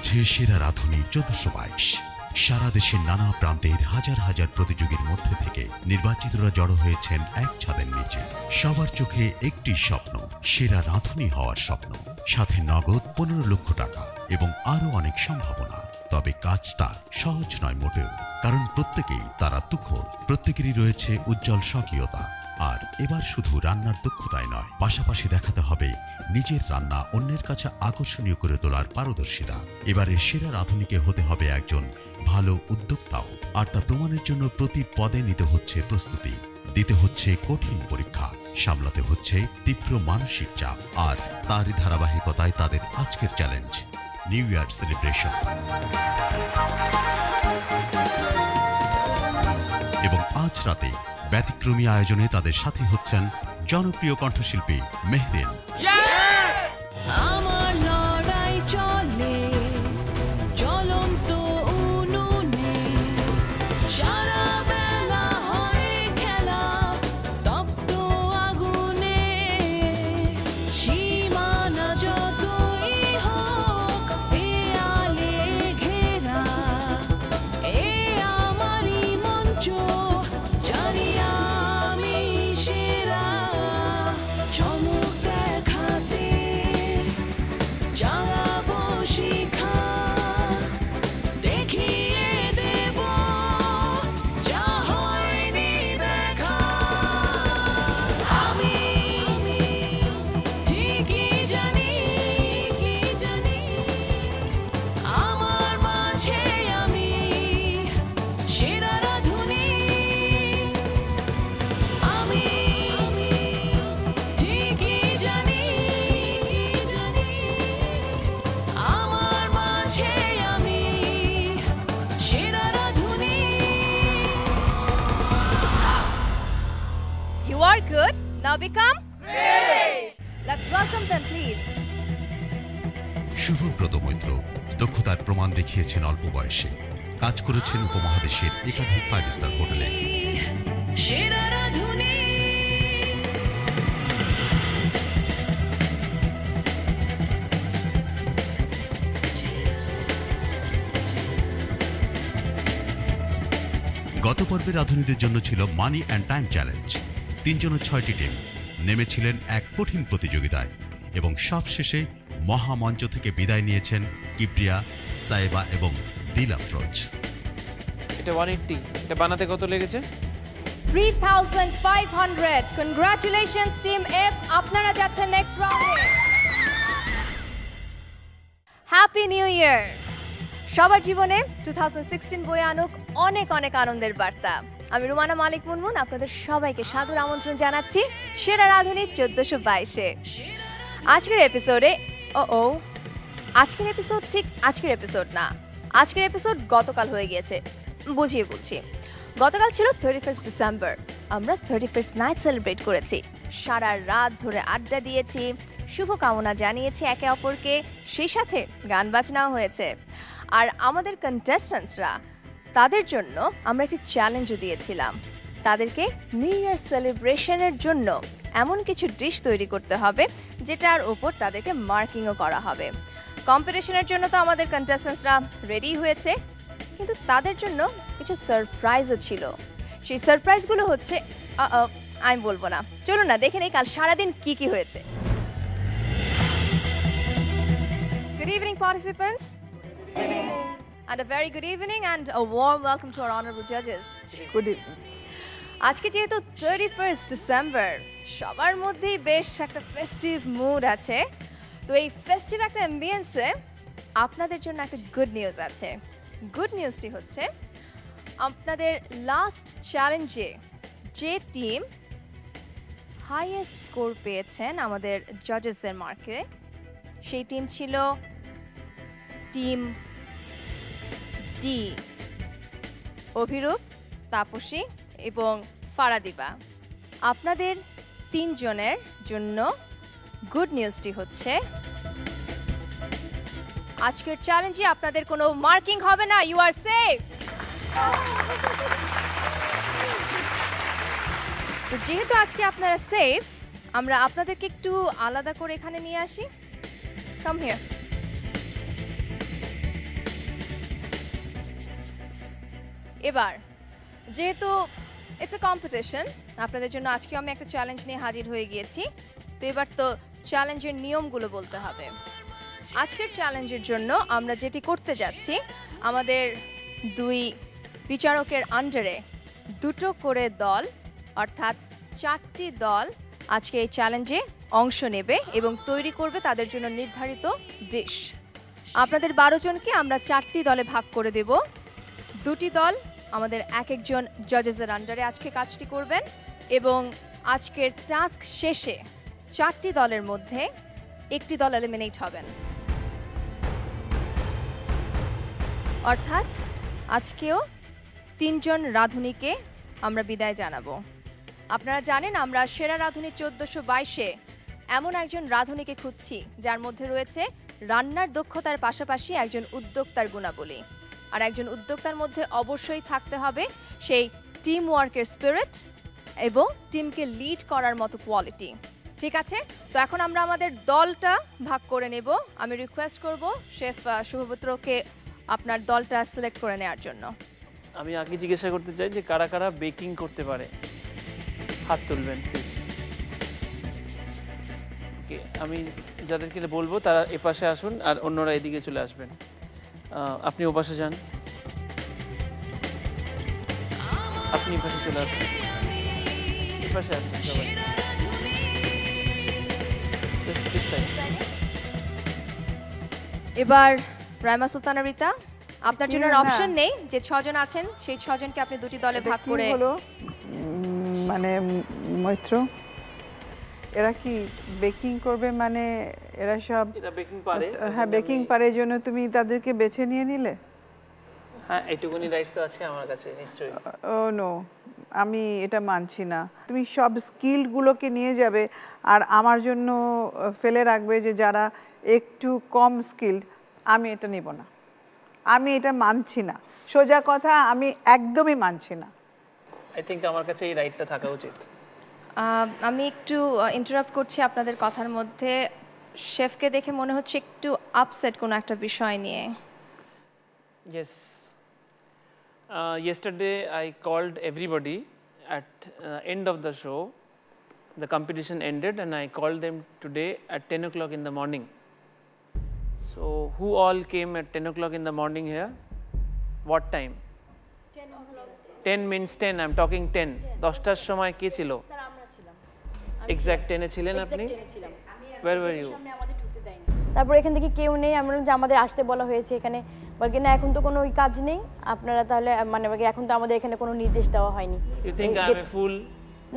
চলছে সেরা রাঁধুনি 1422। সারা দেশের নানা প্রান্তের হাজার হাজার প্রতিযোগীর মধ্যে থেকে নির্বাচিতরা জড়ো হয়েছেন এক ছাদের নিচে। সবার চোখে একটি স্বপ্ন, সেরা রাঁধুনি হওয়ার স্বপ্ন, সাথে নগদ 15 লক্ষ টাকা এবং আরো অনেক সম্ভাবনা। তবে কাজটা সহজ নয় মোটেও, কারণ প্রত্যেকেই তারা তুখোর, প্রত্যেকেরই রয়েছে উজ্জ্বল স্বকীয়তা। আর এবার শুধু রান্নার দক্ষতায় নয়, পাশাপাশি দেখাতে হবে নিজের রান্না অন্যের কাছে আকর্ষণীয় করে তোলার পারদর্শিতা। এবারে সেরা রাঁধুনিকে হতে হবে একজন ভালো উদ্যোক্তাও, আর তা প্রমাণের জন্য প্রতি পদে নিতে হচ্ছে প্রস্তুতি, দিতে হচ্ছে কঠিন পরীক্ষা, সামলাতে হচ্ছে তীব্র মানসিক চাপ। আর তারই ধারাবাহিকতায় তাদের আজকের চ্যালেঞ্জ, নিউ ইয়ার সেলিব্রেশন। এবং আজ রাতে ব্যতিক্রমী আয়োজনে তাদের সাথে হচ্ছেন জনপ্রিয় কণ্ঠশিল্পী Mehreen, You are good. Now become great. Let's welcome them, please. Subhabrata Maitra দক্ষতার প্রমাণ দেখিয়েছেন অল্প বয়সে, কাজ করেছেন উপমহাদেশের একাধিক 5 স্টার হোটেলে। গত পর্বে রাঁধুনিদের জন্য ছিল মানি অ্যান্ড টাইম চ্যালেঞ্জ। 3 জনের 6টি টিম নেমেছিলেন এক কঠিন প্রতিযোগিতায়, এবং সবশেষে মহামঞ্চ থেকে বিদায় নিয়েছেন কিপ্রিয়া, সাইবা এবং দিল আফরোজ। এটা 180, এটা বানাতে কত লেগেছে? 3500। কনগ্রাচুলেশনস টিম এফ, আপনারা যাচ্ছেন নেক্সট রাউন্ডে। Happy new year. সবার জীবনে 2016 বয়ে আনুক অনেক অনেক আনন্দের বার্তা। আমি রুমানা মালিক মুনমুন আপনাদের সবাইকে সাদর আমন্ত্রণ জানাচ্ছি সেরা রাঁধুনি 1422-এ। আজকের এপিসোডে আজকের এপিসোড ঠিক আজকের এপিসোড না, আজকের এপিসোড গতকাল হয়ে গিয়েছে। বুঝিয়ে বলছি, গতকাল ছিল 31 ডিসেম্বর। আমরা 31st নাইট সেলিব্রেট করেছি, সারা রাত ধরে আড্ডা দিয়েছি, শুভকামনা জানিয়েছি একে অপরকে, সেই সাথে গান বাজনাও হয়েছে। আর আমাদের কন্টেস্ট্যান্টসরা, তাদের জন্য আমরা একটি চ্যালেঞ্জও দিয়েছিলাম। তাদেরকে নিউ ইয়ার সেলিব্রেশনের জন্য এমন কিছু ডিশ তৈরি করতে হবে যেটার উপর তাদেরকে মার্কিংও করা হবে। কম্পিটিশনের জন্য তো আমাদের কন্টেস্ট্যান্টসরা রেডি হয়েছে, কিন্তু তাদের জন্য কিছু সারপ্রাইজও ছিল। সেই সারপ্রাইজগুলো হচ্ছে আমি বলবো না, চলুন না দেখে নেই কাল সারাদিন কি কি হয়েছে। Good evening participants. And a very good evening and a warm welcome to our honorable judges. Good evening. আজকে যেহেতু 31st ডিসেম্বর, সবার মধ্যেই বেশ একটা ফেস্টিভ মুড আছে। তো এই ফেস্টিভ একটা অ্যাম্বিয়েন্সে আপনাদের জন্য একটা গুড নিউজ আছে। গুড নিউজটি হচ্ছে আপনাদের লাস্ট চ্যালেঞ্জে যে টিম হাইয়েস্ট স্কোর পেয়েছেন আমাদের জাজেসদের মার্কে, সেই টিম ছিল টিম ডি, অভিরূপ, তাপসী এবং ফারাদিবা। আপনাদের 3 জনের জন্য গুড নিউজটি হচ্ছে আজকের চ্যালেঞ্জে আপনাদের কোনো মার্কিং হবে না, ইউ আর সেফ। তো যেহেতু আজকে আপনারা সেফ, আমরা আপনাদেরকে একটু আলাদা করে এখানে নিয়ে আসি। Come here. এবার যেহেতু ইটস এ কম্পিটিশন, আপনাদের জন্য আজকে আমি একটা চ্যালেঞ্জ নিয়ে হাজির হয়ে গিয়েছি। তো এবার তো চ্যালেঞ্জের নিয়মগুলো বলতে হবে। আজকের চ্যালেঞ্জের জন্য আমরা যেটি করতে যাচ্ছি, আমাদের দুই বিচারকের আন্ডারে দুটো করে দল, অর্থাৎ 4টি দল আজকে এই চ্যালেঞ্জে অংশ নেবে এবং তৈরি করবে তাদের জন্য নির্ধারিত ডিশ। আপনাদের 12 জনকে আমরা 4টি দলে ভাগ করে দেব। দুটি দল আমাদের এক একজন জাজেসের আন্ডারে আজকে কাজটি করবেন এবং আজকের টাস্ক শেষে 4টি দলের মধ্যে একটি দল এলিমিনেট হবেন। অর্থাৎ আজকেও 3 জন রাঁধুনিকে আমরা বিদায় জানাবো। আপনারা জানেন আমরা সেরা রাঁধুনি 1422-এ এমন একজন রাঁধুনিকে খুঁজছি যার মধ্যে রয়েছে রান্নার দক্ষতার পাশাপাশি একজন উদ্যোক্তার গুণাবলী। আর একজন উদ্যোক্তার মধ্যে অবশ্যই থাকতে হবে সেই টিম ওয়ার্কের স্পিরিট এবং টিমকে লিড করার মতো কোয়ালিটি। ঠিক আছে, তো এখন আমরা আমাদের দলটা ভাগ করে নেব। আমি রিকোয়েস্ট করব শেফ শুভপুত্রকে আপনার দলটা সিলেক্ট করে নেওয়ার জন্য। আমি আগে জিজ্ঞাসা করতে চাই যে কারা কারা বেকিং করতে পারে, হাত তুলবেন প্লিজ। আমি যাদেরকে বলবো তারা এপাশে আসুন আর অন্যরা এদিকে চলে আসবেন। আপনি ওপাশে যান, আপনি এপাশে চলে আসুন, এপাশে আসুন সবাই। এবার রাইমা সুলতানা রিতা, আপনার জন্য অপশন নেই, যে 6 জন আছেন সেই 6 জনকে আপনি দুটি দলে ভাগ করে হলো মানে মৈত্র এরা কি বেকিং করবে, মানে এরা সব এরা বেকিং পারে? হ্যাঁ বেকিং পারে, জন্য তুমি তাদেরকে বেছে নিয়ে নিলে? হ্যাঁ, এইটুকুনি রাইটস তো আছে আমার কাছে নিশ্চয়ই। ও নো, আমি এটা মানছি না। তুমি সব স্কিলগুলোকে নিয়ে যাবে আর আমার জন্য ফেলে রাখবে যে যারা একটু কম স্কিল্ড। আমি এটা নিব না, আমি এটা মানছি না, সোজা কথা, আমি একদমই মানছি না। আই থিংক আমার কাছে এই রাইটটা থাকা উচিত। আমি একটু ইন্টারাপ্ট করছি আপনাদের কথার মধ্যে। শেফকে দেখে মনে হচ্ছে একটু আপসেট কোনো একটা বিষয় নিয়ে। Yes. Yesterday I called everybody at end of the show. The competition ended and I called them today at 10 o'clock in the morning. So who all came at 10 o'clock in the morning here? What time? 10 o'clock. 10 means 10. I'm talking 10. 10টার সময় কে ছিল? Sir আমরা ছিলাম। Exact 10 এ ছিলেন আপনি? ছিলাম। Where were you? সামনে আমাদের ঢুকতে দেয়নি। তারপর এখান থেকে কেউ নেই, আমরা যে আমাদের আসতে বলা হয়েছে এখানে, বলকে না এখন তো কোনো কাজ নেই আপনারা তাহলে, মানে এখন তো আমাদের এখানে কোনো নির্দেশ দেওয়া হয়নি। You think I'm a fool?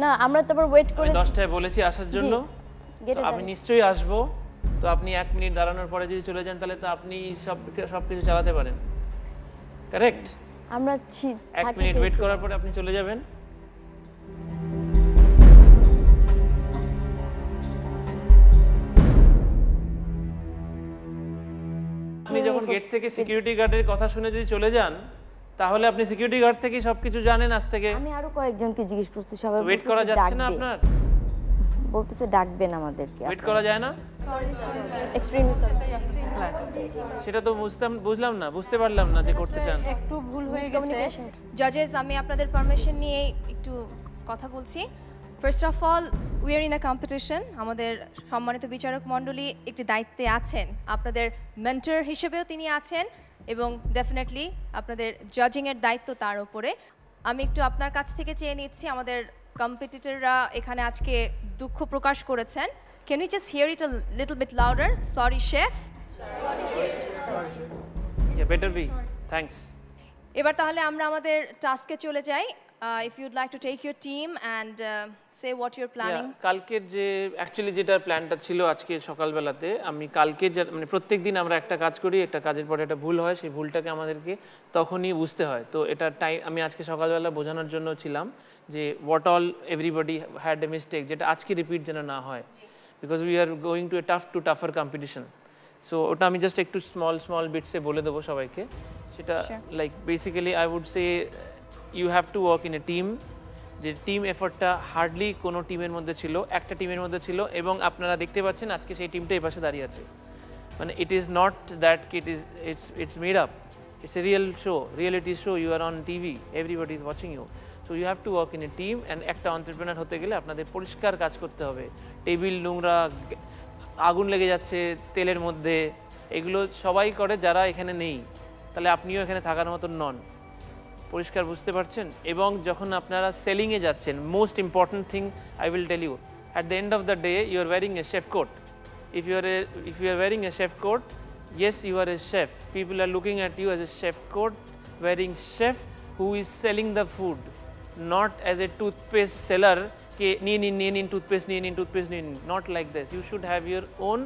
না, আমরা তারপর ওয়েট আমি করেছি। 10টায় বলেছি আসার জন্য, তো আমি নিশ্চয়ই আসবো। তো আপনি 1 মিনিট দাঁড়ানোর পরে যদি চলে যান তাহলে তো আপনি সবকিছু চালাতে পারেন, কারেক্ট? আমরা 1 মিনিট ওয়েট করার পরে আপনি চলে যাবেন। আপনি যখন গেট থেকে সিকিউরিটি গার্ডের কথা শুনে যদি চলে যান তাহলে আপনি সিকিউরিটি গার্ড থেকে সবকিছু জানেন আজ থেকে। আমি আরো কয়েকজনকে জিজ্ঞেস করতে, সবাই ওয়েট করা যাচ্ছে না আপনার? বলতেছে ডাকবেন আমাদেরকে। ওয়েট করা যায় না? এক্সট্রিমলি সেটা তো বুঝলাম না, বুঝতে পারলাম না যে করতে চান। একটু ভুল হয়ে গেছে। জাজেস, আমি আপনাদের পারমিশন নিয়ে একটু কথা বলছি। First of all, we are in a competition. আমাদের সম্মানিত বিচারক মণ্ডলী একটি দায়িত্বে আছেন, আপনাদের মেন্টর হিসেবেও তিনি আছেন এবং ডেফিনেটলি আপনাদের জাজিংয়ের দায়িত্ব তার উপরে। আমি একটু আপনার কাছ থেকে চেয়ে নিচ্ছি, আমাদের কম্পিটিটররা এখানে আজকে দুঃখ প্রকাশ করেছেন। Can you just hear it a little bit louder? Sorry chef. Yeah, better be. Thanks. এবার তাহলে আমরা আমাদের টাস্কে চলে যাই। If you'd like to take your team and say what you're planning. কালকের যে অ্যাকচুয়ালি যেটা প্ল্যানটা ছিল আজকে সকালবেলাতে, আমি কালকে মানে প্রত্যেকদিন আমরা একটা কাজ করি, একটা কাজের পরে একটা ভুল হয়, সেই ভুলটাকে আমাদেরকে তখনই বুঝতে হয়। তো এটা আমি আজকে সকালবেলা বোঝানোর জন্য ছিলাম যে what all everybody had a mistake, যেটা আজকে রিপিট যেন না হয়, because we are going to A টাফার competition. So ওটা আমি জাস্ট একটু স্মল বিটসে বলে দেবো সবাইকে। সেটা like basically I would say you have to work in a team. যে টিম এফর্টটা হার্ডলি কোনো টিমের মধ্যে ছিল, একটা টিমের মধ্যে ছিল, এবং আপনারা দেখতে পাচ্ছেন আজকে সেই টিমটা এই পাশে দাঁড়িয়ে আছে। মানে it is not that it's made up, It's a real show, reality show. You are on TV. Everybody is watching you. So you have to work in a team. And একটা entrepreneur হতে গেলে আপনাদের পরিষ্কার কাজ করতে হবে। Table নোংরা, আগুন লেগে যাচ্ছে তেলের মধ্যে, এগুলো সবাই করে যারা এখানে নেই। তাহলে আপনিও এখানে থাকার মতন নন। পরিষ্কার বুঝতে পারছেন? এবং যখন আপনারা সেলিংয়ে যাচ্ছেন, most important thing I will tell you, at the end of the day you are wearing a chef coat. If you are wearing a chef coat, yes, you are a chef. People are looking at you as a chef coat wearing chef who is selling the food, not as a toothpaste seller. Niye toothpaste, not like this. You should have your own,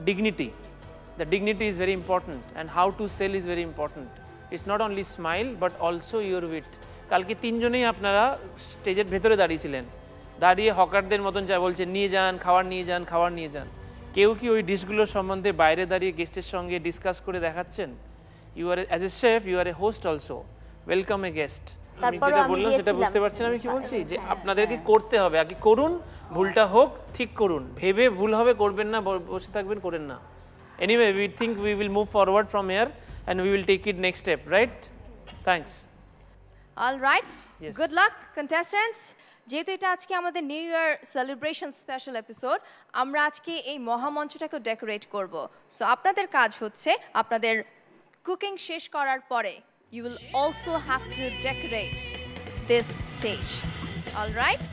dignity. The dignity is very important, and how to sell is very important. It's not only smile but also your wit. কালকে তিনজনেই আপনারা স্টেজের ভেতরে দাঁড়িয়েছিলেন, দাঁড়িয়ে হকারদের মতন যা বলছে নিয়ে যান, খাবার নিয়ে যান। কেউ কি ওই ডিশগুলোর সম্বন্ধে বাইরে দাঁড়িয়ে গেস্টের সঙ্গে ডিসকাস করে দেখাচ্ছেন? You are as a chef, you are a host also, welcome a guest. আমি যেটা বললাম সেটা বুঝতে পারছেন আমি কি বলছি? যে আপনাদেরকে করতে হবে, আগে করুন, ভুলটা হোক ঠিক করুন, ভেবে ভুল হবে করবেন না, বসে থাকবেন করেন না। Anyway, we think we will move forward from here and we will take it next step, right? Thanks. All right. Yes. Good luck, contestants. যেহেতু এটা আজকে আমাদের new year celebration special episode, আমরা আজকে এই মহামঞ্চটাকে ডেকোরেট করব। সো আপনাদের কাজ হচ্ছে আপনাদের কুকিং শেষ করার পরে you will also have to decorate this stage. All right?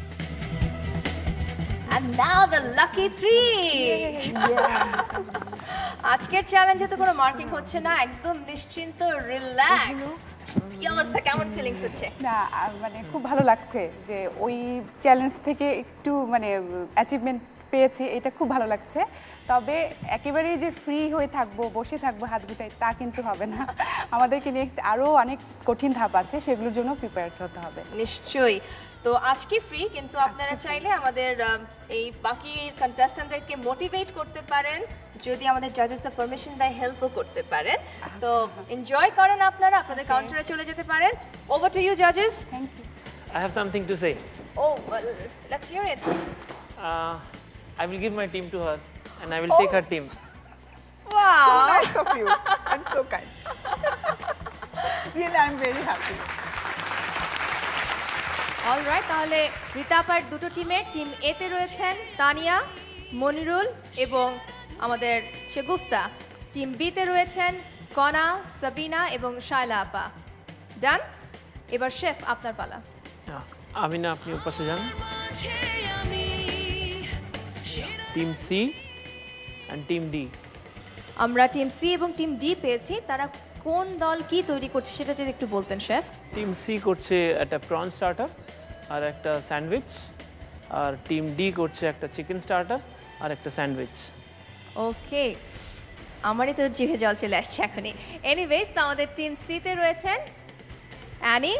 And now the lucky three. আজকের চ্যালেঞ্জে তো কোনো মার্কিং হচ্ছে না, একদম নিশ্চিন্ত, রিল্যাক্স। কি অবস্থা, কেমন ফিলিংস হচ্ছে? না মানে খুব ভালো লাগছে যে ওই চ্যালেঞ্জ থেকে একটু মানে অ্যাচিভমেন্ট পেয়েছি, এটা খুব ভালো লাগছে। তবে একেবারেই যে ফ্রি হয়ে থাকবো, বসে থাকবো হাত গুটাই, তা কিন্তু হবে না। আমাদেরকে নেক্সট আরও অনেক কঠিন ধাপ আছে, সেগুলোর জন্য প্রিপেয়ার হতে হবে। নিশ্চয়ই। তো আজকে ফ্রি, কিন্তু আপনারা চাইলে আমাদের এই বাকি কন্টেস্ট্যান্টদেরকে মোটিভেট করতে পারেন, যদি আমাদের জাজেসরা পারমিশন দেয় হেল্পও করতে পারেন। তো এনজয় করেন আপনারা, আপনাদের কাউন্টারে চলে যেতে পারেন। ওভার টু ইউ জাজেস। Thank you. I have something to say. Oh, well, let's hear it. I will give my team to her and I will take her team. Wow, nice of you. I'm so kind. Really, I'm very happy. Alright, তাহলে রিতাপার দুটো টিমের team এ তে রয়েছেন তানিয়া, মনিরুল এবং আমাদের Shagufta. Team B তে রয়েছেন কনা, সাবিনা এবং শায়লা আপা। ডান। এবার শেফ আপনার পালা। আমিনা, আপনি পাশে যান। Team C and team D. আমরা টিম সি এবং টিম ডি পেয়েছি, তারা কোন দল কি তৈরি করছে সেটা যদি একটু বলতেন শেফ। টিম সি করছে একটা প্রন স্টার্টার আর একটা স্যান্ডউইচ, আর টিম ডি করছে একটা চিকেন স্টার্টার আর একটা স্যান্ডউইচ। ওকে, আমারই তো জিভে জল চলে আসছে এখনই। এনিওয়েজ, তো আমাদের টিম সি তে রয়েছেন Annie,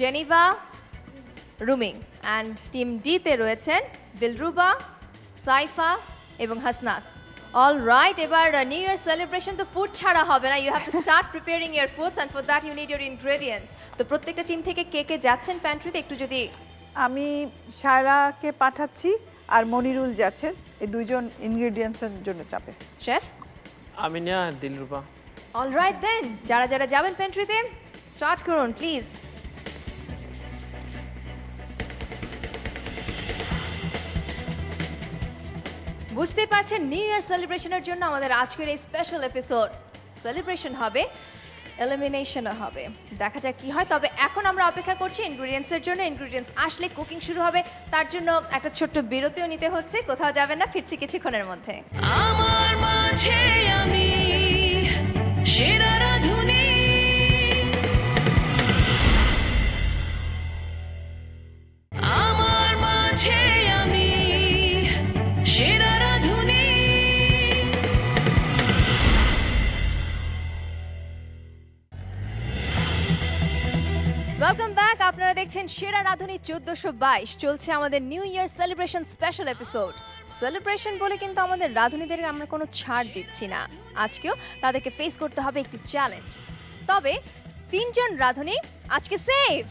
Geneva, Ruming, and team D তে রয়েছেন দিলরুবা, সাইফা এবং হাসনাত। অল রাইট, এবার নিউ ইয়ার সেলিব্রেশন তো ফুড ছাড়া হবে না, you have to start preparing your foods and for that you need your ingredients. তো প্রত্যেকটা টিম থেকে কে কে যাচ্ছেন প্যান্ট্রিতে একটু যদি। আমি শায়রাকে পাঠাচ্ছি আর মনিরুল যাচ্ছেন, এই দুইজন ইনগ্রেডিয়েন্টসের জন্য চাপে। শেফ। আমিনা আর দিলরুবা। অল রাইট দেন, যারা যারা যাবেন প্যান্ট্রিতে স্টার্ট করুন প্লিজ। বুঝতে পারছেন নিউ ইয়ার সেলিব্রেশনের জন্য আমাদের আজকের এই স্পেশাল এপিসোড। সেলিব্রেশন হবে, এলিমিনেশনও হবে, দেখা যাক কি হয়। তবে এখন আমরা অপেক্ষা করছি ইনগ্রেডিয়েন্টসের জন্য। ইনগ্রেডিয়েন্টস আসলে কুকিং শুরু হবে, তার জন্য একটা ছোট্ট বিরতিও নিতে হচ্ছে। কোথাও যাবেন না, ফিরছি কিছুক্ষণের মধ্যে। আমার মাঝে আমি সেরা রাঁধুনি, আমার মাঝে আমি সেরা রাঁধুনি। ওয়েলকাম ব্যাক, আপনারা দেখছেন সেরা রাঁধুনি 1422। চলছে আমাদের new year celebration special episode. Celebration বলে কিন্তু আমাদের রাঁধুনিদের আমরা কোনো ছাড় দিচ্ছি না, আজকেও তাদেরকে ফেস করতে হবে একটি চ্যালেঞ্জ। তবে 3 জন রাঁধুনি আজকে সেভ,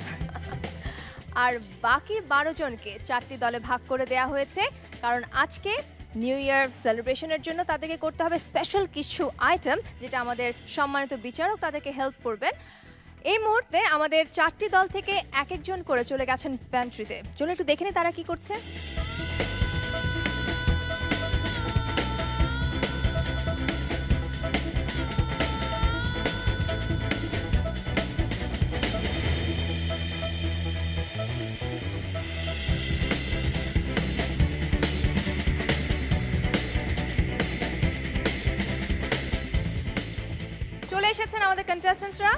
আর বাকি 12 জনকে 4টি দলে ভাগ করে দেওয়া হয়েছে, কারণ আজকে নিউ ইয়ার সেলিব্রেশনের জন্য তাদেরকে করতে হবে স্পেশাল কিছু আইটেম, যেটা আমাদের সম্মানিত বিচারক তাদেরকে হেল্প করবেন। এই মুহূর্তে আমাদের 4টি দল থেকে এক একজন করে চলে গেছেন প্যান্ট্রিতে। চলো একটু দেখে নিই তারা কি করছে। চলে এসেছেন আমাদের কন্টেস্টেন্টসরা।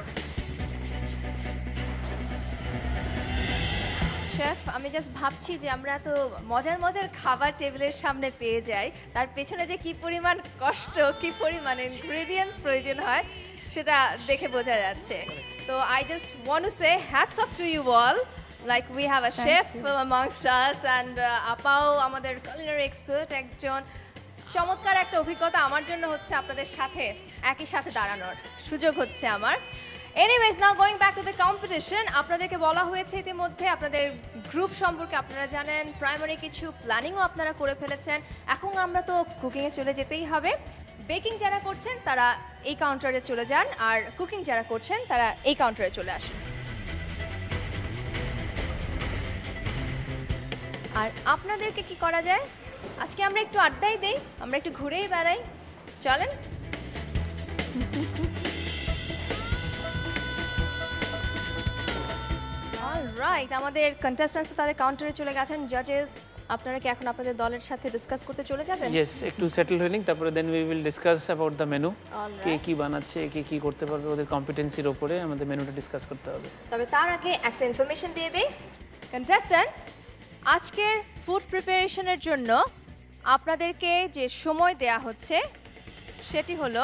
শেফ, আমি জাস্ট ভাবছি যে আমরা তো মজার মজার খাবার টেবিলের সামনে পেয়ে যাই, তার পেছনে যে কি পরিমাণ কষ্ট, কি পরিমাণ ইনগ্রেডিয়েন্টস প্রয়োজন হয় সেটা দেখে বোঝা যাচ্ছে। তো I just want to say hats off to you all, like we have a chef amongst us and আপাও আমাদের culinary expert একজন। চমৎকার একটা অভিজ্ঞতা আমার জন্য হচ্ছে আপনাদের সাথে একই সাথে দাঁড়ানোর সুযোগ হচ্ছে আমার। Anyways, now going back to the competition. আপনাদেরকে বলা হয়েছে ইতিমধ্যে আপনাদের গ্রুপ সম্পর্কে আপনারা জানেন, প্রাইমারি কিছু প্ল্যানিংও আপনারা করে ফেলেছেন। এখন আমরা তো কুকিংয়ে চলে যেতেই হবে। বেকিং যারা করছেন তারা এই কাউন্টারে চলে যান, আর কুকিং যারা করছেন তারা এই কাউন্টারে চলে আসুন। আর আপনাদেরকে কি করা যায়, আজকে আমরা একটু আড্ডাই দেই, আমরা একটু ঘুরেই বেড়াই, চলেন। অলরাইট, আমাদের কন্টেস্ট্যান্টস তাদের কাউন্টারে চলে গেছেন। জাজেস, আপনারা কি এখন আপনাদের দলের সাথে ডিসকাস করতে চলে যাবেন? ইয়েস, একটু সেটেল হয়ে নিন, তারপরে then we will discuss about the menu. কে কি বানাচ্ছে, কে কি করতে পারবে, ওদের কম্পিটেন্সির উপরে আমাদের মেনুটা ডিসকাস করতে হবে। তবে তার আগে একটা ইনফরমেশন দিয়ে দেই। কন্টেস্ট্যান্টস, আজকের ফুড প্রিপারেশনের জন্য আপনাদেরকে যে সময় দেয়া হচ্ছে সেটি হলো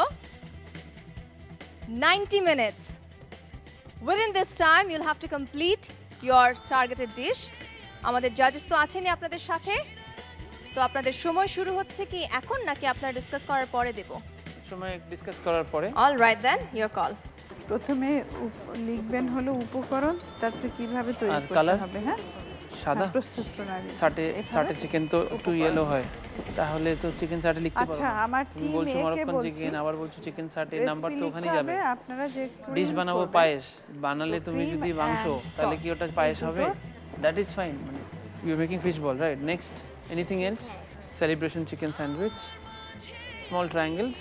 90 minutes. Within this time you'll have to complete your targeted dish. আমাদের জাজেস তো আছেনই আপনাদের সাথে, তো আপনাদের সময় শুরু হচ্ছে কি এখন নাকি আপনারা ডিসকাস করার পরে দেব? সময় ডিসকাস করার পরে। All right then, your call. প্রথমে লিখবেন হলো উপকরণ, তারপরে কিভাবে তৈরি আর করতে কালার? হবে। হ্যাঁ, সাদা প্রস্তুত প্রণালী। সাটে চিকেন তো একটু ইয়েলো হয়, তাহলে তো চিকেন সাটে লিখতে পারবো। আচ্ছা, আমার তুমি টিম বলছো একে মরক্কন বলছি চিকেন, আবার বলছো চিকেন সাটে, নাম্বার তো ওখানেই রেসিপি যাবে। লিখতে হবে, আপনারা যে ডিশ বানাবো পায়েস, বানালে তুমি cream যদি মাংস, and তাহলে কি sauce, ওটা পায়েস এই হবে? দুটো। দ্যাট ইজ ফাইন, মানে you are making fish ball, right? Next, anything else? Celebration chicken sandwich, small triangles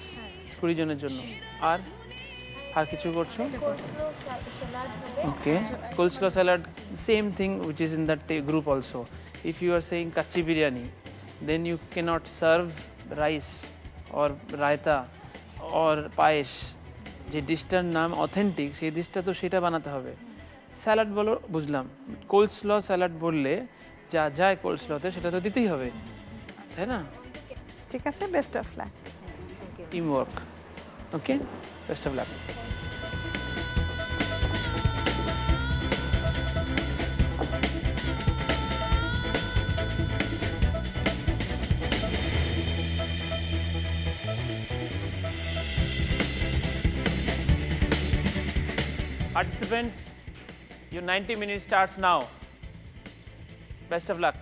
20 জনের জন্য। আর কিছু করছো? ওকে, coleslaw salad, same thing which is in that group also. If you are saying kachi biryani, then you cannot serve rice or raita or পায়েস। যে ডিশটার নাম authentic, সেই ডিশটা তো সেটা বানাতে হবে। স্যালাড বলো বুঝলাম, কোলস্ল স্যালাড বললে যা যায় কোলস্লতে সেটা তো দিতেই হবে, তাই না? ঠিক আছে, best of luck. Team work. Okay, best of luck. Participants, your 90 minutes starts now. Best of luck.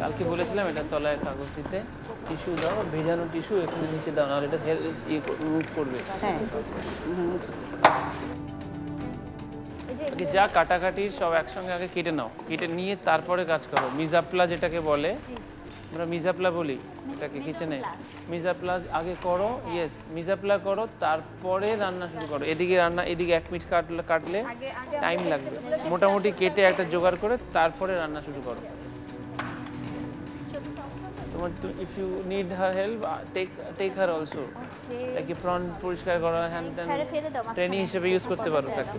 কালকে বলেছিলাম এটা তলায় কাগজ দিতে, টিস্যু দাও, ভেজানো টিস্যু এখানে নিচে দাও, নাহলে এটা মুভ করবে। যা কাটাকাটি সব একসঙ্গে আগে কেটে নাও, কেটে নিয়ে তারপরে কাজ করো। মিজাপলা যেটাকে বলে, আমরা মিজাপলা বলি এটাকে কিচেনে। মিজাপলা আগে করো, ইয়েস মিজাপলা করো, তারপরে রান্না শুরু করো। এদিকে রান্না, এদিকে 1 মিনিট কাটলে টাইম লাগবে। মোটামুটি কেটে একটা জোগাড় করে তারপরে রান্না শুরু করো। তোমার if you need her help, take her also. Like prawn পরিষ্কার করা, হ্যান্ড ট্রেনিং হিসেবে ইউজ করতে পারো তাকে।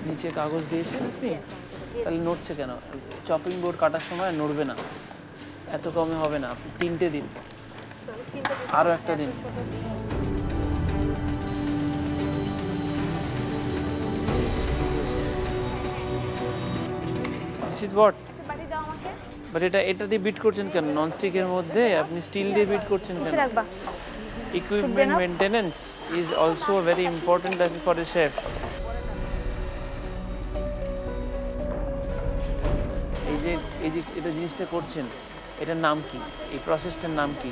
নিচে কাগজ দিয়েছেন আপনি, তাহলে নড়ছে কেন? চপিং বোর্ড কাটার সময় নড়বে না, এত কমে হবে না। আপনি 3টে দিন, আরও একটা দিন। This is what? বাট এটা দিয়ে বিট করছেন কেন? ননস্টিকের মধ্যে আপনি স্টিল দিয়ে বিট করছেন কেন? রাখবা Equipment maintenance is also very important as for a chef. এই যে এটা জিনিসটা করছেন, এটার নাম কি? এই প্রসেসটার নাম কি?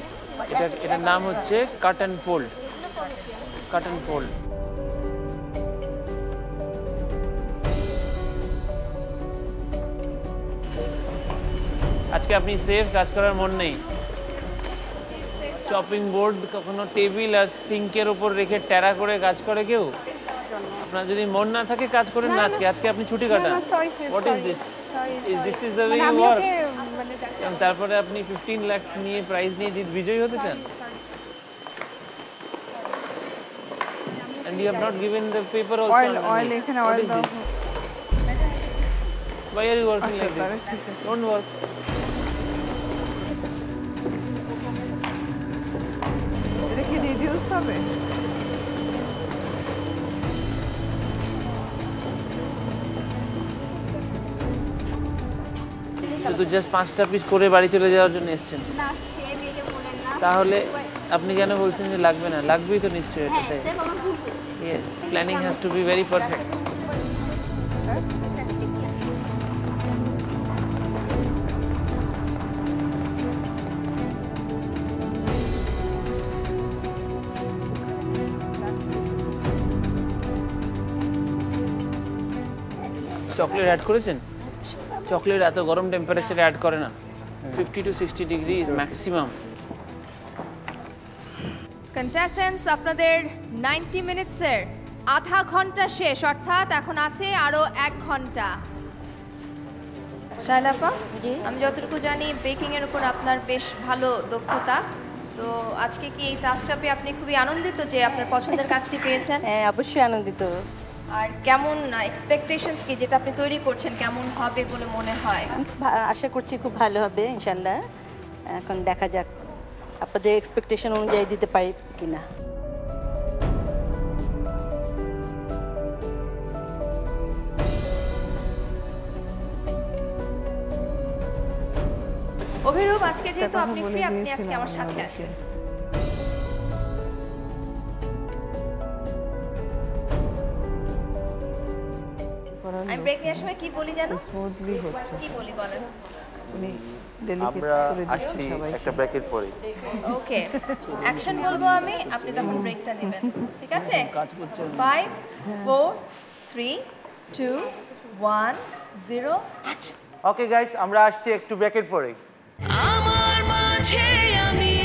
এটার নাম হচ্ছে cut and fold. Cut and fold. আজকে আপনি সেফ কাজ করার মন নেই। চপিং বোর্ড কখনো টেবিল আর সিঙ্কের উপর রেখে টেরা করে কাজ করে কেউ? আপনার যদি মন না থাকে কাজ করেন না আজকে। আজকে আপনি ছুটি কাটান। What is this? This is the way you work? তারপরে আপনি 15 লাখ নিয়ে প্রাইজ নিয়ে বিজয়ী হতে চান? And you have not given the paper also. Oil এখানে oil দাও। Why are you working like this? Don't work. এটা কি রিডিউস হবে? শুধু জাস্ট 5টা পিস করে বাড়ি চলে যাওয়ার জন্য এসেছেন? তাহলে আপনি কেন বলছেন যে লাগবে না? লাগবেই তো নিশ্চয়ই এটাতে। Yes, planning has to be very perfect. Chocolate add করেছেন? চকলেট এত গরম টেম্পারেচারে অ্যাড করে না। 50 to 60 ডিগ্রি ইজ ম্যাক্সিমাম। কন্টেস্ট্যান্টস, আপনাদের 90 মিনিটসের আধা ঘন্টা শেষ, অর্থাৎ এখন আছে আরো 1 ঘন্টা। শায়লাপা, আমি যতটুকু জানি বেকিং এর উপর আপনার বেশ ভালো দক্ষতা, তো আজকে কি এই টাস্কটা পেয়ে আপনি খুবই আনন্দিত যে আপনার পছন্দের কাজটি পেয়েছেন? হ্যাঁ, অবশ্যই আনন্দিত। আর কেমন এক্সপেকটেশনস কি যেটা আপনি তৈরি করছেন কেমন হবে বলে মনে হয়? আশা করছি খুব ভালো হবে ইনশাল্লাহ। এখন দেখা যাক আপনাদের এক্সপেকটেশন অনুযায়ী দিতে পারি কিনা। অভিরূপ, আজকে যেহেতু আপনি ফ্রি, আপনি আজকে আমার সাথে আসেন। আমি ব্রেক নেওয়ার সময় কি বলি জানো? স্মুথলি হচ্ছে। কি বলি বলেন? উনি ডেলিকেট আমরা করে আসছি দিচ্ছেন সবাইকে। একটা ব্রেকের পরে। ওকে, অ্যাকশন বলবো আমি, আপনি তখন ব্রেকটা নেবেন, ঠিক আছে? কাজ করছেন। 5 4 3 2 1 0 অ্যাকশন। ওকে গাইস, আমরা আসছি একটু ব্রেকের পরে। আমার মাঝে আমি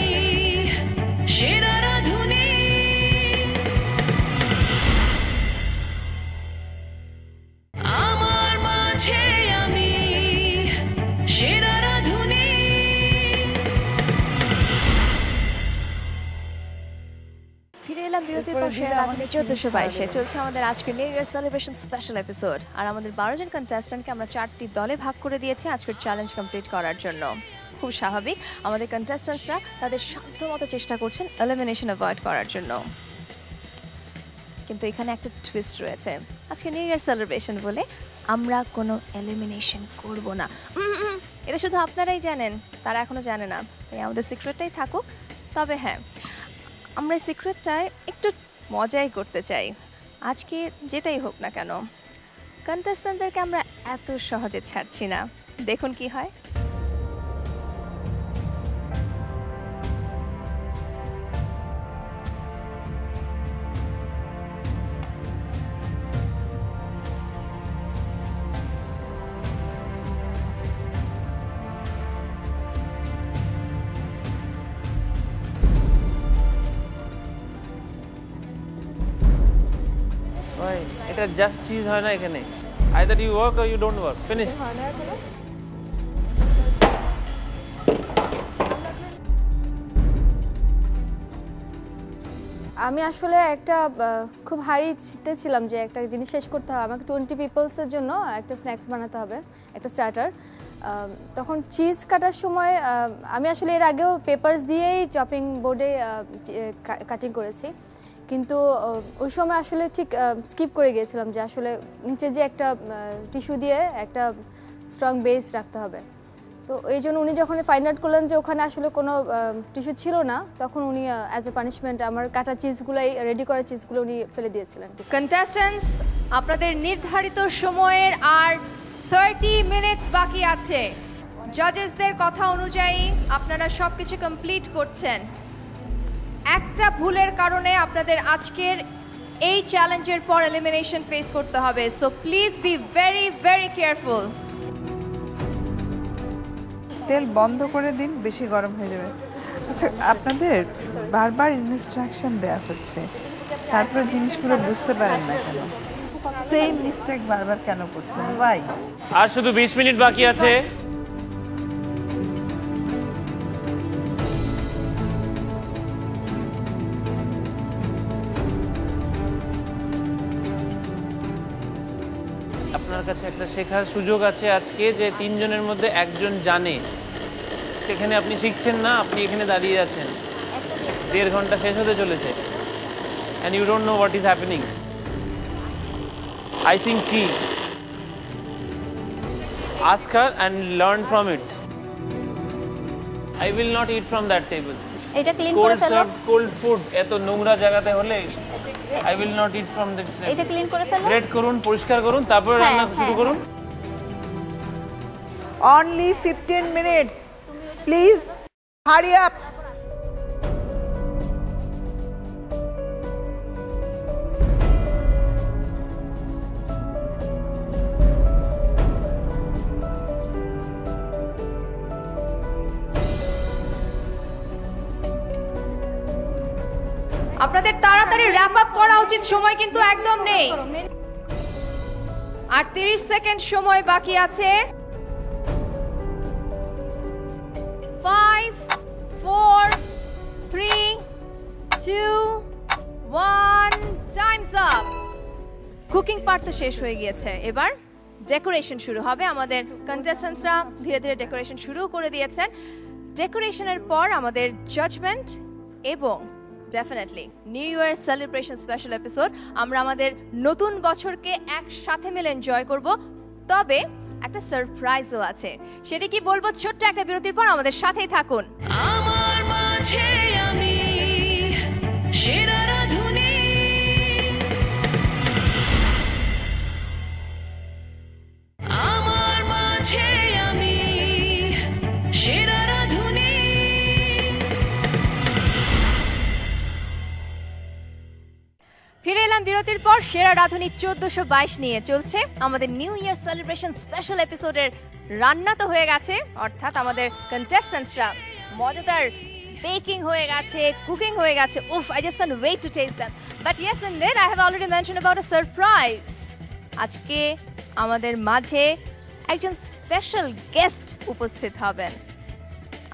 সেরা রাঁধুনি, আমার মাঝে আমি সেরা রাঁধুনি। ফিরে এলাম বিরতির পর সেরা রাঁধুনি 1422-এ। চলছে আমাদের আজকের new year celebration special episode. আর আমাদের 12 জন কন্টেস্ট্যান্টকে আমরা 4টি দলে ভাগ করে দিয়েছি আজকের চ্যালেঞ্জ কমপ্লিট করার জন্য। খুব স্বাভাবিক, আমাদের কন্টেস্ট্যান্টসরা তাদের সাধ্যমতো চেষ্টা করছেন এলিমিনেশন অ্যাভয়েড করার জন্য। কিন্তু এখানে একটা টুইস্ট রয়েছে। আজকে নিউ ইয়ার সেলিব্রেশন বলে আমরা কোনো এলিমিনেশন করব না। এটা শুধু আপনারাই জানেন, তারা এখনো জানে না, তাই আমাদের সিক্রেটটাই থাকুক। তবে হ্যাঁ, আমরা সিক্রেটটায় একটু মজাই করতে চাই। আজকে যেটাই হোক না কেন, কন্টেস্ট্যান্টদেরকে আমরা এত সহজে ছাড়ছি না। দেখুন কি হয়। এটা জাস্ট চিজ হয় না এখানে। Either you work or you don't work. Finished. আমি আসলে একটা খুব হারিতে ছিলাম যে একটা জিনিস শেষ করতে হবে। আমাকে 20 পিপলসের জন্য একটা স্ন্যাক্স বানাতে হবে, একটা স্টার্টার। তখন চিজ কাটার সময় আমি আসলে এর আগেও পেপারস দিয়েই চপিং বোর্ডে কাটিং করেছি, কিন্তু ওই সময় আসলে ঠিক স্কিপ করে গিয়েছিলাম যে আসলে নিচে যে একটা টিস্যু দিয়ে একটা স্ট্রং বেস রাখতে হবে। তো এই জন্য উনি যখন ফাইন্ড আউট করলেন যে ওখানে আসলে কোনো টিস্যু ছিল না, তখন উনি অ্যাজ এ পানিশমেন্ট আমার কাটা চিজগুলোই, রেডি করা চিজগুলো উনি ফেলে দিয়েছিলেন। কন্টেস্ট্যান্টস, আপনাদের নির্ধারিত সময়ের আর 30 মিনিটস বাকি আছে। জাজেসদের কথা অনুযায়ী আপনারা সব কিছু কমপ্লিট করছেন। একটা ভুলের কারণে আপনাদের আজকের এই চ্যালেঞ্জের পর এলিমিনেশন ফেস করতে হবে, so please be very very careful. তেল বন্ধ করে দিন, বেশি গরম হয়ে যাবে। আচ্ছা, আপনাদের বারবার ইনস্ট্রাকশন দেওয়া হচ্ছে, তারপরে জিনিসগুলো বুঝতে পারেন না কেন? সেম মিস্টেক বারবার কেন করছেন? ভাই, আর শুধু 20 মিনিট বাকি আছে। আপনার কাছে একটা শেখার সুযোগ আছে আজকে, যে 3 জনের মধ্যে একজন জানে, সেখানে আপনি শিখছেন না, আপনি এখানে দাঁড়িয়ে আছেন, 1.5 ঘন্টা শেষ হতে চলেছে, and you don't know what is happening. Icing কি? Ask her and learn from it. I will not eat from that table. এটা ক্লিন করে Cold ফেলো। served cold food এত নোংরা জায়গাতে হলে I will not eat from this table. এটা clean করে ফেলো। Great করুন, পরিষ্কার করুন, তারপর রান্না শুরু করুন। only 15 minutes. Please hurry up. আপনাদের তাড়াতাড়ি র্যাপ আপ করা উচিত, সময় কিন্তু একদম নেই। আর 30 সেকেন্ড সময় বাকি আছে। 5 4 3 2 1 টাইমস আপ। কুকিং পার্ট তো শেষ হয়ে গিয়েছে, এবার ডেকোরেশন শুরু হবে। আমাদের কন্টেস্ট্যান্টসরা ধীরে ধীরে ডেকোরেশন শুরু করে দিয়েছেন। ডেকোরেশনের পর আমাদের জাজমেন্ট এবং definitely new year celebration special episode. আমরা আমাদের নতুন বছরকে একসাথে মিলে এনজয় করব, তবে একটা সারপ্রাইজও আছে। সেটা কি বলবো ছোট্ট একটা বিরতির পর, আমাদের সাথেই থাকুন। আমার মাঝে আমি সেরা রাধুনী, আমার মাঝে আমি সেরা রাধুনী। ফিরে এলাম বিরতির পর। সেরা রাঁধুনি 1422 নিয়ে চলছে আমাদের নিউ ইয়ার সেলিব্রেশন স্পেশাল এপিসোডের রান্না তো হয়ে গেছে, অর্থাৎ আমাদের কন্টেস্ট্যান্টসরা মজাদার বেকিং হয়ে গেছে, কুকিং হয়ে গেছে। উফ, I just can wait to taste them. But yes, and then I have already mention about a surprise. আজকে আমাদের মাঝে একজন স্পেশাল গেস্ট উপস্থিত হবেন,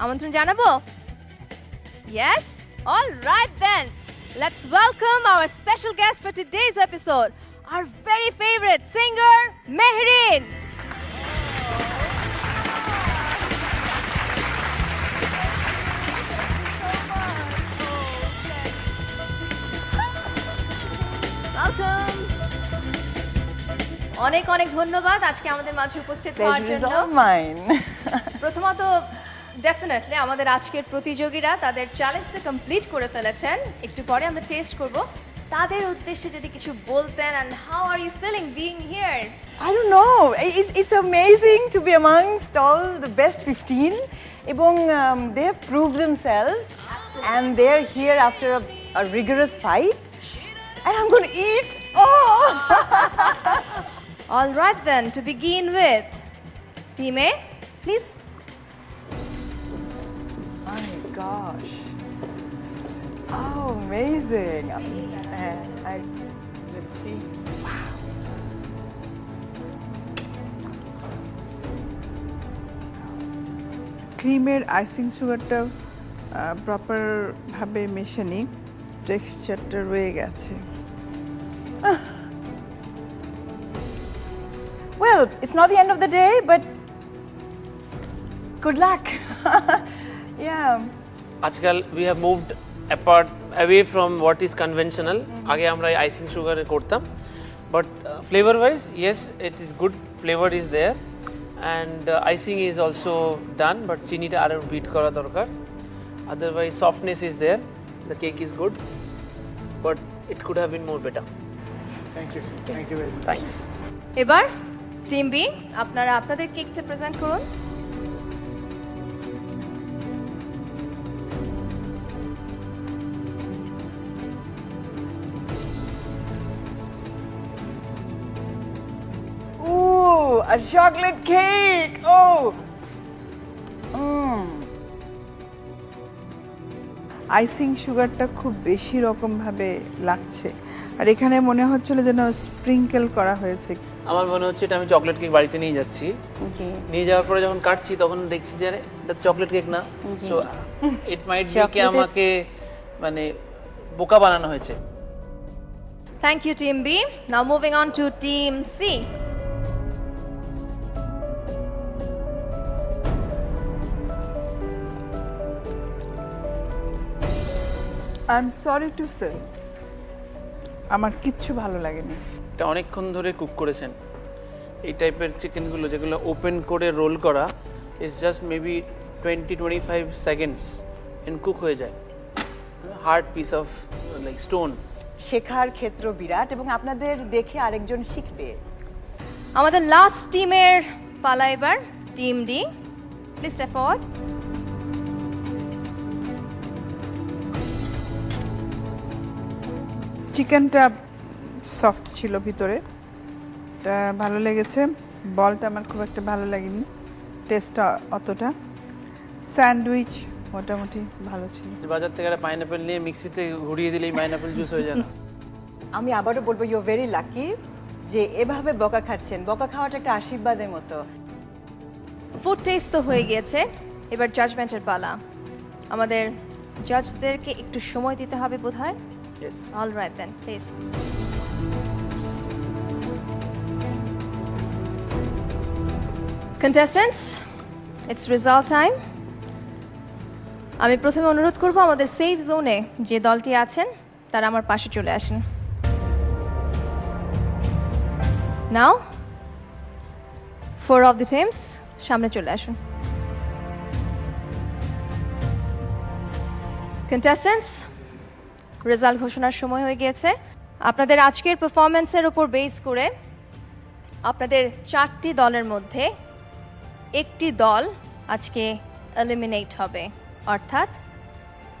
আমন্ত্রণ জানাবো? Yes, all right then, let's welcome our special guest for today's episode, our very favorite singer, Mehreen. Welcome. অনেক অনেক ধন্যবাদ আজকে আমাদের মাঝে উপস্থিত হওয়ার জন্য। প্রথমত ডেফিনেটলি আমাদের আজকের প্রতিযোগীরা তাদের চ্যালেঞ্জটা কমপ্লিট করে ফেলেছেন, একটু পরে আমরা টেস্ট করব। তাদের উদ্দেশ্যে যদি কিছু বলতেন, and how are you feeling being here? I don't know. It's amazing to be amongst all the best 15. এবং they have proved themselves. Absolutely. And they're here after a rigorous fight. And I'm going to eat. Oh! All right then, to begin with, Team A, please. My gosh. Oh, amazing. Let's see. Wow. ক্রিমের icing সুগারটা proper ভাবে মেশানি, টেক্সচারটা রয়ে গেছে। Well, it's not the end of the day, but good luck. Yeah. আজকাল we have moved apart away from what is conventional. আগে আমরা icing সুগারে করতাম, but flavor wise yes, it is good, flavor is there, and icing is also done, but চিনিটা আরো bit করা দরকার, otherwise softness is there, the cake is good, but it could have been more better. Thank you thank you very much Thanks. এবার team B আপনারা আপনাদের কেকটা present করুন। Ooh, a chocolate cake. Oh. Icing সুগারটা খুব বেশি রকম ভাবে লাগছে, আর এখানে মনে হচ্ছিল যেন স্প্রিঙ্কেল করা হয়েছে। আমার মনে হচ্ছে এটা আমি চকলেট কেক বাড়িতে নিয়ে যাচ্ছি, নিয়ে যাওয়ার পরে যখন কাটছি তখন দেখছি যে এটা চকলেট কেক না, সো ইট মাইট বি কি আমাকে মানে বোকা বানানো হয়েছে। Thank you, Team B. Now moving on to Team C. I'm sorry to say, আমার কিচ্ছু ভালো লাগেনি। এটা অনেকক্ষণ ধরে কুক করেছেন, এই টাইপের চিকেনগুলো যেগুলো ওপেন করে রোল করা is just maybe 20-25 seconds and cook হয়ে যায়, hard piece of like stone. শেখার ক্ষেত্র বিরাট এবং আপনাদের দেখে আরেকজন শিখবে। আমাদের লাস্ট টিমের পালা এবার, team D. Please step forward. চিকেনটা সফট ছিল ভিতরে, এটা ভালো লেগেছে। বলটা আমার খুব একটা ভালো লাগেনি, টেস্টটা অতটা। স্যান্ডউইচ মোটামুটি ভালো ছিল। বাজার থেকে একটা পাইনাপেল নিয়ে মিক্সিতে ঘুরিয়ে দিলেই পাইনাপেল জুস হয়ে যায় না? আমি আবারও বলবো ইউ আর ভেরি লাকি যে এভাবে বকা খাচ্ছেন। বকা খাওয়াটা একটা আশীর্বাদের মতো। ফুড টেস্ট তো হয়ে গিয়েছে, এবার জাজমেন্টের পালা। আমাদের জাজদেরকে একটু সময় দিতে হবে বোধহয়। Yes. All right then, please. Contestants, it's result time. আমি প্রথমে অনুরোধ করব আমাদের সেফ জোনে যে দলটি আছেন তারা আমার পাশে চলে আসেন। Now, 4 of the teams সামনে চলে আসুন। Contestants, রেজাল্ট ঘোষণার সময় হয়ে গিয়েছে। আপনাদের আজকের পারফরম্যান্সের উপর বেস করে আপনাদের 4টি দলের মধ্যে একটি দল আজকে এলিমিনেট হবে, অর্থাৎ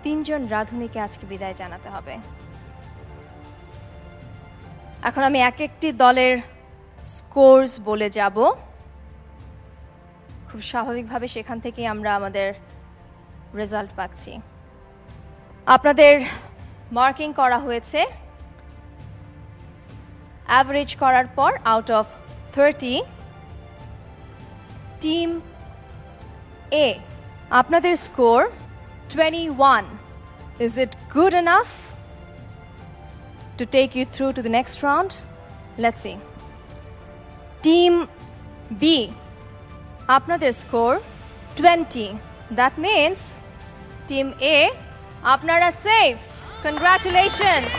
3 জন রাঁধুনিকে আজকে বিদায় জানাতে হবে। এখন আমি এক একটি দলের স্কোরস বলে যাব, খুব স্বাভাবিকভাবে সেখান থেকে আমরা আমাদের রেজাল্ট পাচ্ছি। আপনাদের মার্কিং করা হয়েছে অ্যাভারেজ করার পর আউট অফ 30 টিম এ আপনাদের score 21। Is it good enough to take you through to the next round? Let's see. Team B আপনাদের score 20। That means team A আপনারা safe. Congratulations!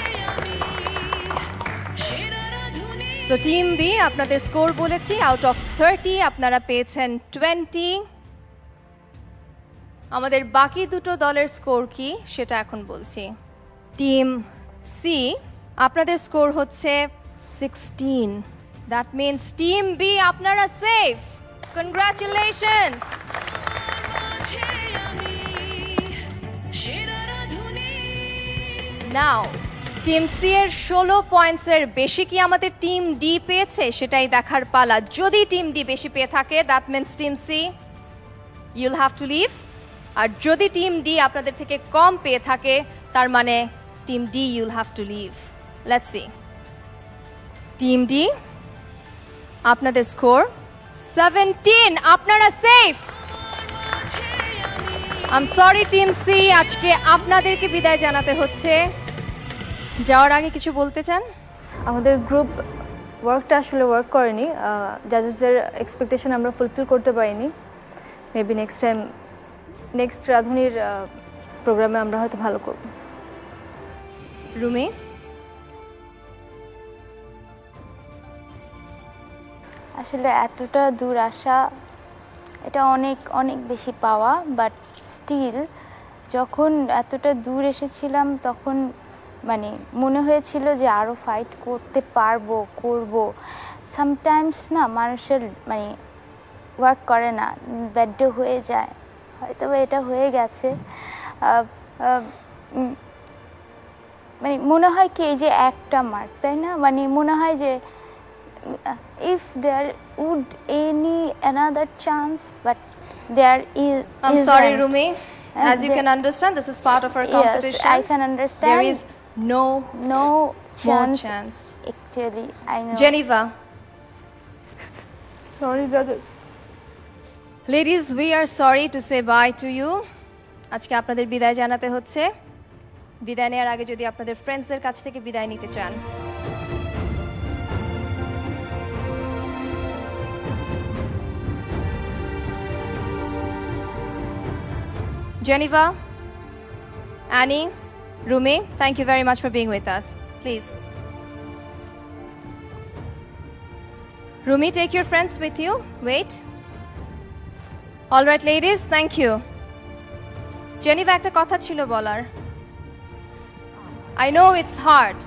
So Team B আপনাদের স্কোর বলেছি out of 30 আপনারা পেয়েছেন 20। আমাদের বাকি দুটো দলের স্কোর কি সেটা এখন বলছি। টিম সি আপনাদের স্কোর হচ্ছে 16। দ্যাট মিন্স টিম বি আপনারা সেফ। Congratulations! নাও টিম সি এর 16 পয়েন্টসের বেশি কি আমাদের টিম ডি পেয়েছে সেটাই দেখার পালা। যদি টিম ডি বেশি পেয়ে থাকে that means team C you'll have to leave, আর যদি টিম ডি আপনাদের থেকে কম পেয়ে থাকে তার মানে team D you'll have to leave. Let's see. Team D আপনাদের স্কোর 17, আপনারা safe. I am sorry team C, আজকে আপনাদেরকে বিদায় জানাতে হচ্ছে। যাওয়ার আগে কিছু বলতে চান? আমাদের গ্রুপ ওয়ার্কটা আসলে ওয়ার্ক করেনি, জাজেসদের এক্সপেকটেশন আমরা ফুলফিল করতে পারিনি। মেবি নেক্সট টাইম নেক্সট রাঁধুনির প্রোগ্রামে আমরা হয়তো ভালো করব। রুমি? আসলে এতটা দূর আসা এটা অনেক অনেক বেশি পাওয়া, বাট স্টিল যখন এতটা দূর এসেছিলাম তখন মানে মনে হয়েছিল যে আরও ফাইট করতে পারবো, করব। সামটাইমস না মানুষের মানে ওয়ার্ক করে না, ব্যাড হয়ে যায়, হয়তো এটা হয়ে গেছে। মানে মনে হয় কি এই যে একটা মার্ক, তাই না? মানে মনে হয় যে if there would any another chance, but there is. I'm sorry, Rumi. As you can understand, this is part of our competition. Yes, I can understand. There is no chance. chance. Actually, I know. Geneva. Sorry, judges. Ladies, we are sorry to say bye to you. আজকে আপনাদের বিদায় জানাতে হচ্ছে। বিদায় নেওয়ার আগে যদি আপনাদের ফ্রেন্ডসদের কাছ থেকে বিদায় নিতে চান। Geneva, Annie, Rumi, thank you very much for being with us. Please. Rumi, take your friends with you. Wait. All right, ladies, thank you. Geneva, একটা কথা ছিল বলার। I know it's hard.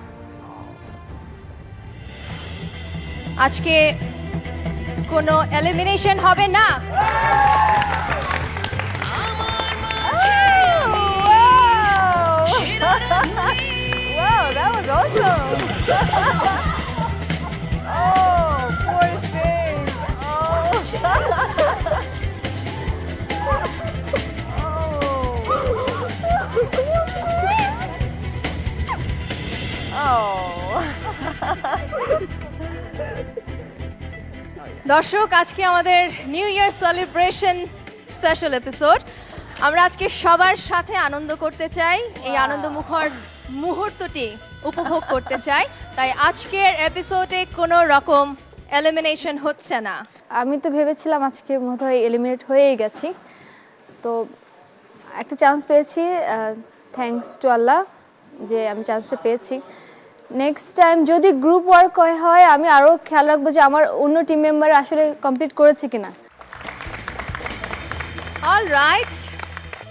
আজকে কোনো এলিমিনেশন হবে না। Wow, that was awesome. Oh, poor thing. দর্শক, আজকে আমাদের new year celebration special episode. আমরা আজকে সবার সাথে আনন্দ করতে চাই, এই আনন্দমুখর মুহূর্তটি উপভোগ করতে চাই, তাই আজকের এপিসোডে কোনো রকম এলিমিনেশন হচ্ছে না। আমি তো ভেবেছিলাম আজকে বোধহয় এলিমিনেট হয়েই গেছি, তো একটা চান্স পেয়েছি, থ্যাঙ্কস টু আল্লাহ যে আমি চান্সটা পেয়েছি। নেক্সট টাইম যদি গ্রুপ ওয়ার্ক হয় আমি আরও খেয়াল রাখবো যে আমার অন্য টিম মেম্বার আসলে কমপ্লিট করেছে কিনা। অল রাইট,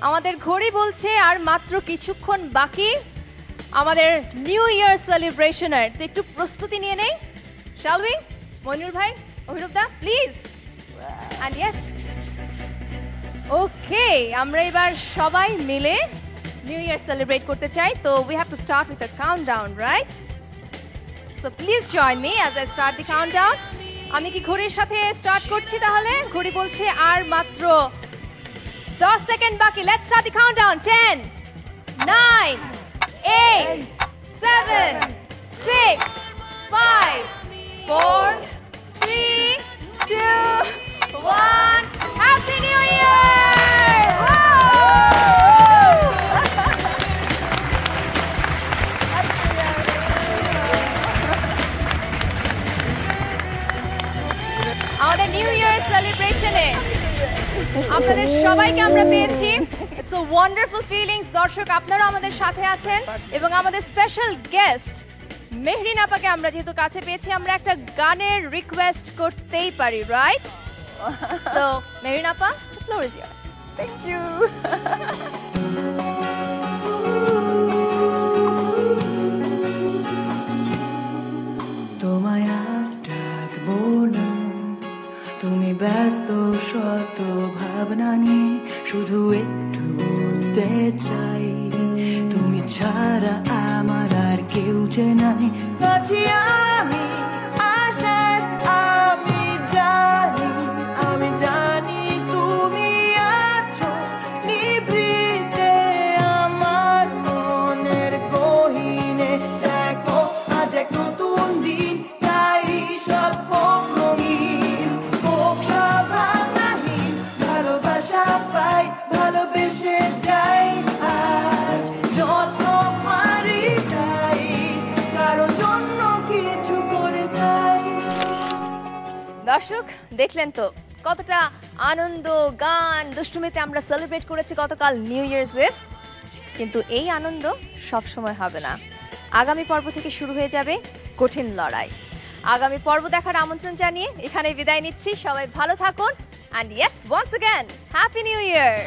আমাদের ঘড়ি বলছে আর মাত্র কিছুক্ষণ বাকি আমাদের নিউ ইয়ার সেলিব্রেশনের। তো একটু প্রস্তুতি নিয়ে নেই, শ্যাল উই? মনিরুল ভাই, Abhirup da, please. And yes, okay, আমরা এবার সবাই মিলে নিউ ইয়ার সেলিব্রেট করতে চাই। তো we have to start with a countdown, right? So please join me as I start the countdown. আমি কি ঘড়ির সাথে স্টার্ট করছি? তাহলে ঘড়ি বলছে আর মাত্র 10 সেকেন্ড বাকি। Let's start the countdown. 10, 9, 8, 7, 6, 5, 4, 3, 2, 1. Happy new year! আমাদের নিউ ইয়ার সেলিব্রেশনে আপনাদের সবাইকে আমরা পেয়েছি। It's a wonderful feelings. দর্শক, আপনারা আমাদের সাথে আছেন এবং আমাদের স্পেশাল গেস্ট মেহরিন আপাকে আমরা যেহেতু কাছে পেয়েছি, আমরা একটা গানের রিকোয়েস্ট করতেই পারি, রাইট? সো মেহরিন আপা, the floor is yours. Thank you. তোমায় আর ডাকবো না, তুমি ব্যস্ত শত ভাবনা নিয়ে, শুধু একটু বলতে চাই তুমি ছাড়া আমার আর কেউ যে নাই। আছি আমি আশায়, আমি জানি তুমি আছো নিভৃতে আমার মনের গহীনে। দেখো আজ এক নতুন দিন, তাই সব হোক রঙিন, হোক সব ভাবনাহীন, ভালোবাসা পাই, ভালোবেসে যাই আজ যত পারি তাই, কারো জন্য কিছু করে যাই। দর্শক, দেখলেন তো কতটা আনন্দ, গান, দুষ্টুমিতে আমরা সেলিব্রেট করেছি গতকাল নিউ ইয়ারস ইভ। কিন্তু এই আনন্দ সব সময় হবে না। আগামী পর্ব থেকে শুরু হয়ে যাবে কঠিন লড়াই। আগামী পর্ব দেখার আমন্ত্রণ জানিয়ে এখানে বিদায় নিচ্ছি। সবাই ভালো থাকুন And yes, once again, Happy New Year!